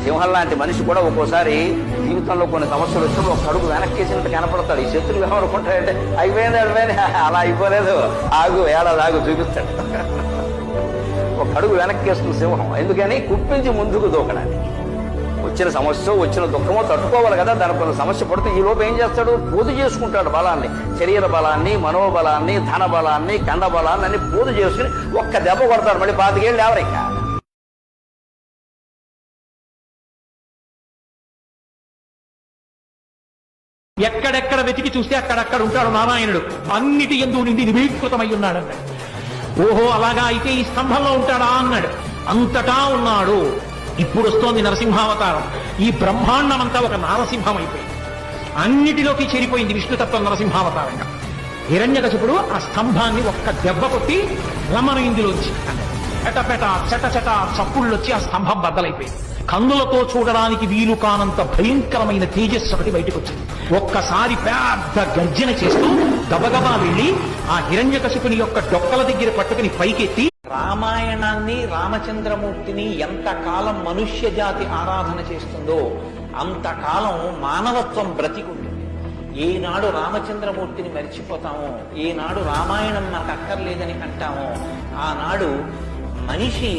సింహం లాంటి మనిషి కూడా ఒక్కోసారి జీవితంలో కొన్ని సమస్యలు వచ్చినప్పుడు ఒక అడుగు వెనక్కేసినట్టు కనపడతాడు. ఈ శత్రువు ఏమనుకుంటాడంటే అయిపోయింది అలా అయిపోలేదు, ఆగు ఏడాది ఆగు చూపిస్తాడు. ఒక అడుగు వెనక్కేస్తుంది సింహం. ఎందుకని కుప్పించి ముందుకు దూకడానికి. వచ్చిన సమస్య వచ్చిన దుఃఖమో తట్టుకోవాలి కదా, దానికి కొంత సమస్య పడితే ఈ లోపు ఏం చేస్తాడు, పూజ చేసుకుంటాడు బలాన్ని, శరీర బలాన్ని, మనోబలాన్ని, ధన బలాన్ని, కండ బలాన్ని అన్ని పూజ చేసుకుని ఒక్క దెబ్బ కొడతాడు. మళ్ళీ 25 ఏళ్ళు ఎవరైనా ఎక్కడెక్కడ వెతికి చూస్తే అక్కడక్కడ ఉంటాడు నారాయణుడు. అన్నిటి యందు నిండి నిబీకృతమై ఉన్నాడు అన్నాడు. ఓహో అలాగా అయితే ఈ స్తంభంలో ఉంటాడా అన్నాడు. అంతటా ఉన్నాడు. ఇప్పుడు వస్తోంది నరసింహావతారం. ఈ బ్రహ్మాండమంతా ఒక నారసింహం అయిపోయింది. అన్నిటిలోకి చేరిపోయింది విష్ణుతత్వం నరసింహావతారంగా. హిరణ్యకశిపుడు ఆ స్తంభాన్ని ఒక్క దెబ్బ కొట్టి రమణ ఇందులోంచి పెటపెట చట చప్పుళ్ళొచ్చి ఆ స్తంభం బద్దలైపోయింది. కన్నులతో చూడడానికి వీలు కానంత భయంకరమైన తేజస్సు ఒకటి బయటకు వచ్చింది. ఒక్కసారి పెద్ద గర్జన చేస్తూ గబగబా వెళ్లి ఆ హిరణ్యకశిపుని యొక్క డొక్కల దగ్గర పట్టుకుని పైకెత్తి రామాయణాన్ని, రామచంద్రమూర్తిని ఎంతకాలం మనుష్య జాతి ఆరాధన చేస్తుందో అంతకాలం మానవత్వం బ్రతికుంటుంది. ఏనాడు రామచంద్రమూర్తిని మరిచిపోతామో, ఏనాడు రామాయణం మనకు అక్కర్లేదని అంటామో, ఆనాడు మనిషి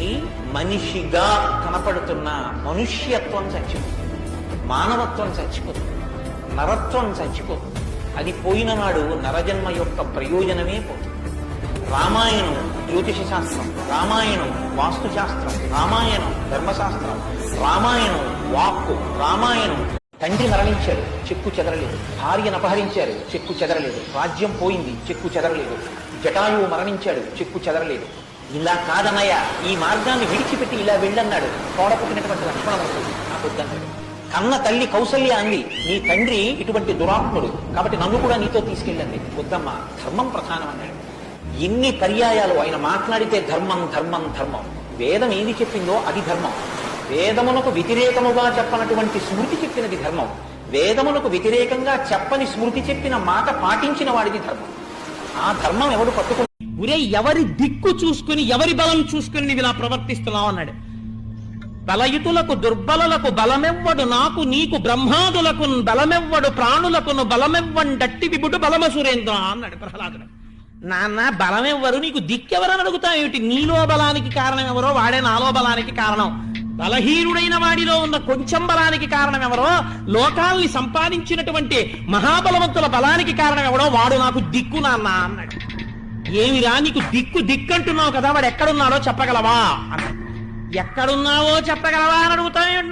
మనిషిగా కనపడుతున్న మనుష్యత్వం చచ్చిపోతుంది, మానవత్వం చచ్చిపోతుంది, నరత్వం చచ్చిపోతుంది. అది పోయిన నాడు నరజన్మ యొక్క ప్రయోజనమే పోతుంది. రామాయణం జ్యోతిష శాస్త్రం, రామాయణం వాస్తుశాస్త్రం, రామాయణం ధర్మశాస్త్రం, రామాయణం వాక్కు, రామాయణం. తండ్రి మరణించాడు, చెక్కు చెదరలేదు. భార్యను అపహరించారు, చెక్కు చెదరలేదు. రాజ్యం పోయింది, చెక్కు చెదరలేదు. జటాయువు మరణించాడు, చెక్కు చెదరలేదు. ఇలా కాదన్నయ్య, ఈ మార్గాన్ని విడిచిపెట్టి ఇలా వెళ్ళన్నాడు. తోడపుట్టినటువంటి లక్ష్మణమూర్తి నాకొద్దన్నాడు. కన్న తల్లి కౌసల్య అంది, నీ తండ్రి ఇటువంటి దురాత్ముడు కాబట్టి నన్ను కూడా నీతో తీసుకెళ్ళండి. వద్దమ్మా, ధర్మం ప్రధానం అన్నాడు. ఎన్ని పర్యాయాలు ఆయన మాట్లాడితే ధర్మం ధర్మం ధర్మం. వేదం ఏది చెప్పిందో అది ధర్మం. వేదమునకు వ్యతిరేకముగా చెప్పనటువంటి స్మృతి చెప్పినది ధర్మం. వేదమునకు వ్యతిరేకంగా చెప్పని స్మృతి చెప్పిన మాట పాటించిన వాడిది ధర్మం. ఆ ధర్మం ఎవడు పట్టుకుని ఒరే ఎవరి దిక్కు చూసుకుని ఎవరి బలం చూసుకుని నీవు ఇలా ప్రవర్తిస్తున్నావు అన్నాడు. బలయుతులకు దుర్బలులకు బలమెవ్వడు, నాకు నీకు బ్రహ్మాదులకు బలమెవ్వడు, ప్రాణులకును బలమెవ్వండట్టి విపుడు బలమ సురేంద్ర అన్నాడు ప్రహ్లాదుడు. నాన్న బలమెవ్వరు, నీకు దిక్కెవరని అడుగుతావేమిటి? నీలో బలానికి కారణం ఎవరో వాడే నాలో బలానికి కారణం. బలహీనుడైన వాడిలో ఉన్న కొంచెం బలానికి కారణం ఎవరో, లోకాల్ని సంపాదించినటువంటి మహాబలవంతుల బలానికి కారణం ఎవడో వాడు నాకు దిక్కు నాన్న అన్నాడు. ఏమిరా నీకు దిక్కంటున్నావు కదా, వాడు ఎక్కడున్నాడో చెప్పగలవా అన్నాడు. ఎక్కడున్నావో చెప్పగలవా అని అడుగుతావు.